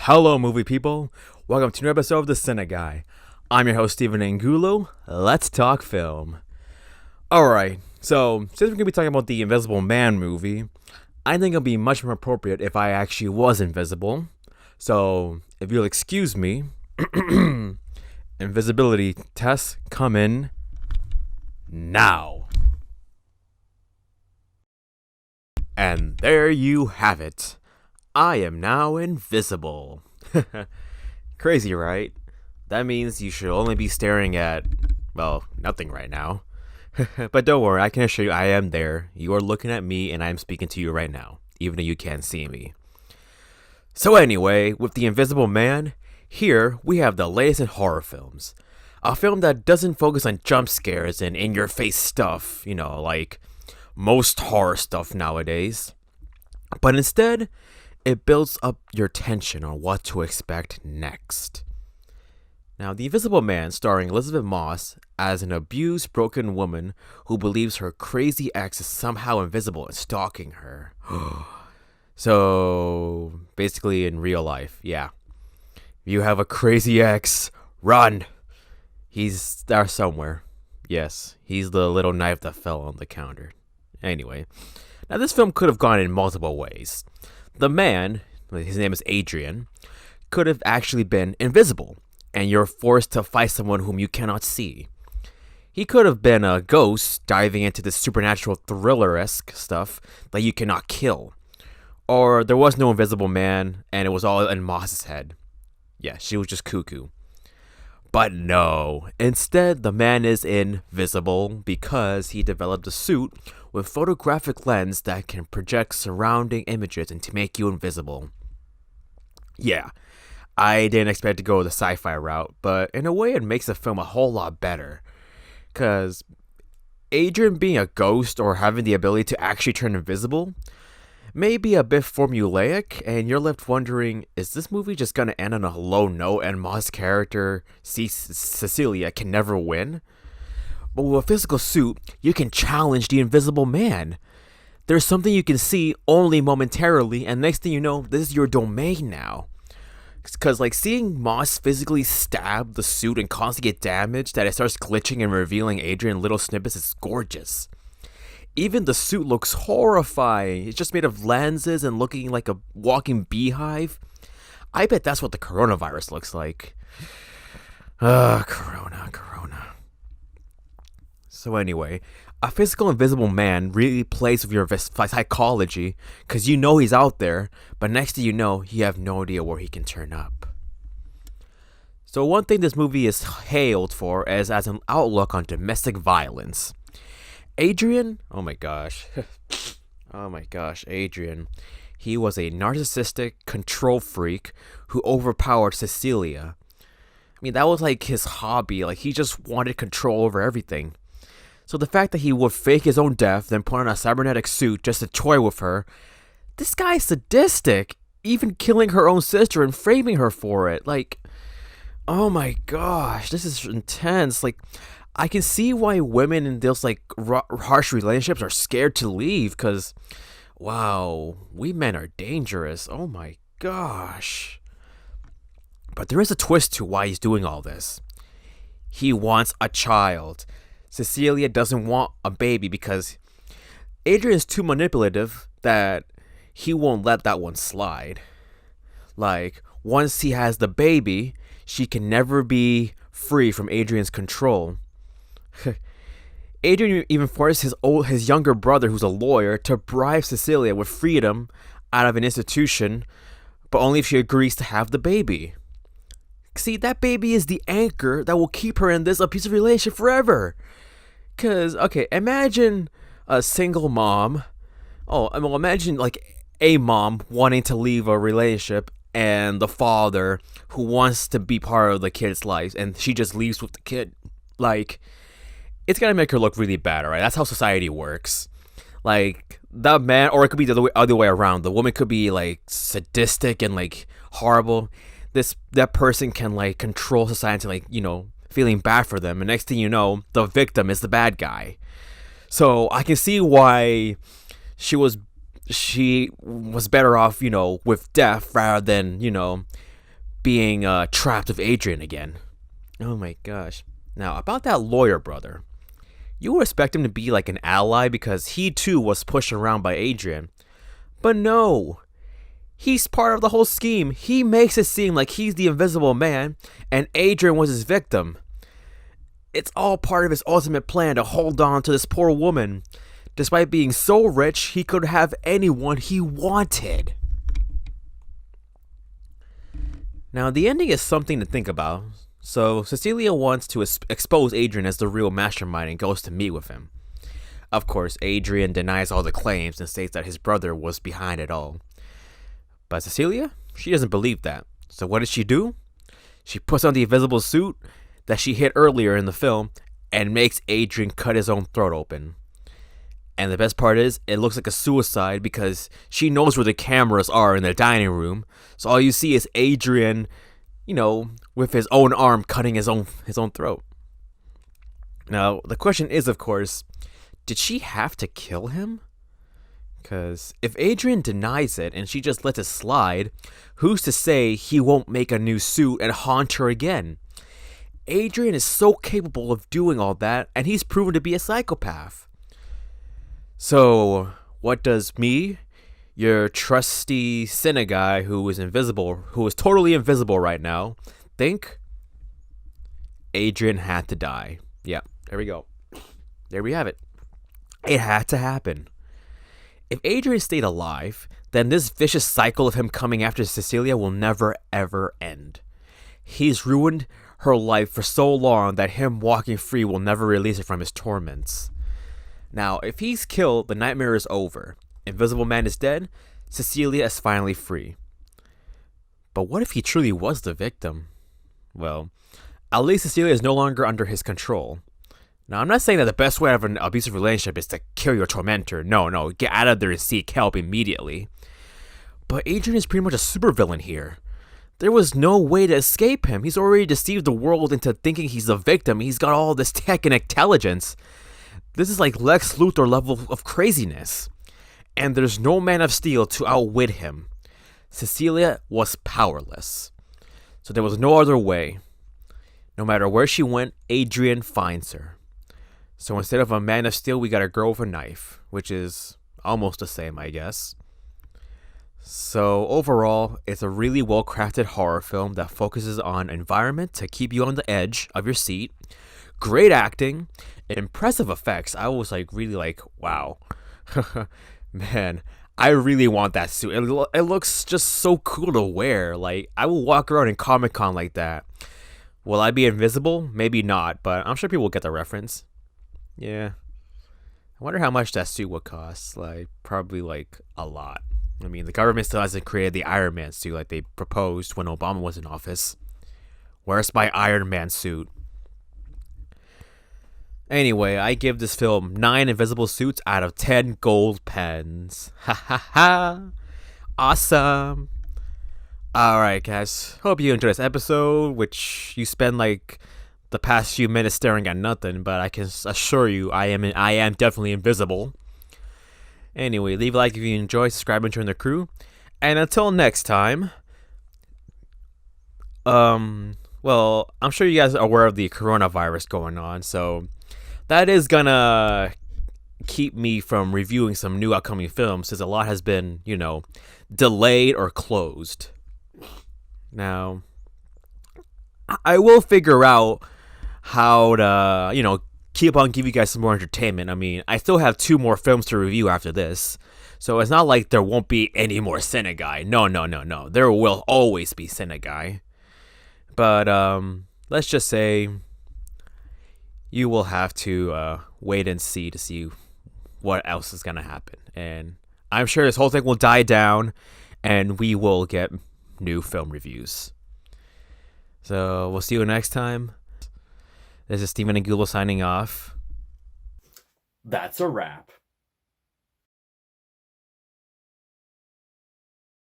Hello, movie people. Welcome to another episode of the CineGuy. I'm your host, Steven Angulo. Let's talk film. Alright, so since we're going to be talking about the Invisible Man movie, I think it'll be much more appropriate if I actually was invisible. So, if you'll excuse me, invisibility tests come in now. And there you have it. I am now invisible. Crazy, right? That means you should only be staring at, well, nothing right now. But don't worry, I can assure you I am there. You are looking at me and I am speaking to you right now, even though you can't see me. So anyway, with The Invisible Man, here we have the latest in horror films. A film that doesn't focus on jump scares and in-your-face stuff, like most horror stuff nowadays. But instead, it builds up your tension on what to expect next. Now, The Invisible Man, starring Elizabeth Moss as an abused, broken woman who believes her crazy ex is somehow invisible and stalking her. So, basically in real life, yeah. You have a crazy ex, run! He's there somewhere. Yes, he's the little knife that fell on the counter. Anyway, now this film could have gone in multiple ways. The man, his name is Adrian, could have actually been invisible, and you're forced to fight someone whom you cannot see. He could have been a ghost diving into this supernatural thriller-esque stuff that you cannot kill. Or there was no invisible man, and it was all in Moss's head. Yeah, she was just cuckoo. But no, instead the man is invisible because he developed a suit with photographic lens that can project surrounding images and to make you invisible. Yeah, I didn't expect to go the sci-fi route, but in a way it makes the film a whole lot better. Because Adrian being a ghost or having the ability to actually turn invisible may be a bit formulaic, and you're left wondering, is this movie just gonna end on a low note and Moss' character, Cecilia, can never win? But with a physical suit, you can challenge the Invisible Man. There's something you can see only momentarily, and next thing you know, this is your domain now. Because, seeing Moss physically stab the suit and constantly get damaged, that it starts glitching and revealing Adrian little snippets, is gorgeous. Even the suit looks horrifying. It's just made of lenses and looking like a walking beehive. I bet that's what the coronavirus looks like. Corona. So anyway, a physical invisible man really plays with your psychology because you know he's out there, but next thing you know, you have no idea where he can turn up. So one thing this movie is hailed for is as an outlook on domestic violence. Adrian, oh my gosh, Adrian. He was a narcissistic control freak who overpowered Cecilia. I mean, that was like his hobby. He just wanted control over everything. So the fact that he would fake his own death, then put on a cybernetic suit just to toy with her, this guy's sadistic, even killing her own sister and framing her for it. Oh my gosh, this is intense. I can see why women in those harsh relationships are scared to leave, because wow, we men are dangerous. Oh my gosh. But there is a twist to why he's doing all this. He wants a child. Cecilia doesn't want a baby because Adrian is too manipulative that he won't let that one slide. Once he has the baby, she can never be free from Adrian's control. Adrian even forced his younger brother, who's a lawyer, to bribe Cecilia with freedom out of an institution, but only if she agrees to have the baby. See, that baby is the anchor that will keep her in this abusive relationship forever. Because, okay, imagine a single mom. Imagine a mom wanting to leave a relationship and the father who wants to be part of the kid's life, and she just leaves with the kid. It's gonna make her look really bad, alright? That's how society works. That man, or it could be the other way around. The woman could be sadistic and horrible. That person can control society, feeling bad for them, and next thing you know, the victim is the bad guy. So I can see why she was better off, with death rather than, being trapped with Adrian again. Oh my gosh. Now, about that lawyer brother. You would expect him to be like an ally because he too was pushed around by Adrian. But no. He's part of the whole scheme. He makes it seem like he's the invisible man and Adrian was his victim. It's all part of his ultimate plan to hold on to this poor woman. Despite being so rich, he could have anyone he wanted. Now, the ending is something to think about. So, Cecilia wants to expose Adrian as the real mastermind and goes to meet with him. Of course, Adrian denies all the claims and states that his brother was behind it all. But Cecilia, she doesn't believe that. So what does she do? She puts on the invisible suit that she hid earlier in the film and makes Adrian cut his own throat open. And the best part is, it looks like a suicide because she knows where the cameras are in the dining room. So all you see is Adrian, with his own arm cutting his own throat. Now, the question is, of course, did she have to kill him? Because if Adrian denies it and she just lets it slide, who's to say he won't make a new suit and haunt her again? Adrian is so capable of doing all that, and he's proven to be a psychopath. So, what does me, your trusty CineGuy who is totally invisible right now, think? Adrian had to die. Yeah, there we go. There we have it. It had to happen. If Adrian stayed alive, then this vicious cycle of him coming after Cecilia will never ever end. He's ruined her life for so long that him walking free will never release her from his torments. Now, if he's killed, the nightmare is over. Invisible Man is dead, Cecilia is finally free. But what if he truly was the victim? Well, at least Cecilia is no longer under his control. Now, I'm not saying that the best way out of an abusive relationship is to kill your tormentor. No, get out of there and seek help immediately. But Adrian is pretty much a supervillain here. There was no way to escape him. He's already deceived the world into thinking he's the victim. He's got all this tech and intelligence. This is like Lex Luthor level of craziness. And there's no Man of Steel to outwit him. Cecilia was powerless. So there was no other way. No matter where she went, Adrian finds her. So instead of a Man of Steel, we got a girl with a knife, which is almost the same, I guess. So overall, it's a really well-crafted horror film that focuses on environment to keep you on the edge of your seat. Great acting, impressive effects. I was really wow. Man, I really want that suit. It looks just so cool to wear. I will walk around in Comic-Con like that. Will I be invisible? Maybe not, but I'm sure people will get the reference. Yeah. I wonder how much that suit would cost. Probably a lot. I mean, the government still hasn't created the Iron Man suit like they proposed when Obama was in office. Where's my Iron Man suit? Anyway, I give this film 9 invisible suits out of 10 gold pens. Ha ha ha. Awesome. Alright, guys. Hope you enjoyed this episode, which you spend the past few minutes staring at nothing, but I can assure you I am definitely invisible. Anyway, leave a like if you enjoy, subscribe and join the crew. And until next time, well, I'm sure you guys are aware of the coronavirus going on, so that is gonna keep me from reviewing some new upcoming films, since a lot has been, delayed or closed. Now, I will figure out how to, keep on giving you guys some more entertainment. I mean, I still have 2 more films to review after this, so it's not like there won't be any more CineGuy. No. There will always be CineGuy. But, let's just say you will have to wait and see to see what else is going to happen. And I'm sure this whole thing will die down, and we will get new film reviews. So, we'll see you next time. This is Steven Angulo signing off. That's a wrap.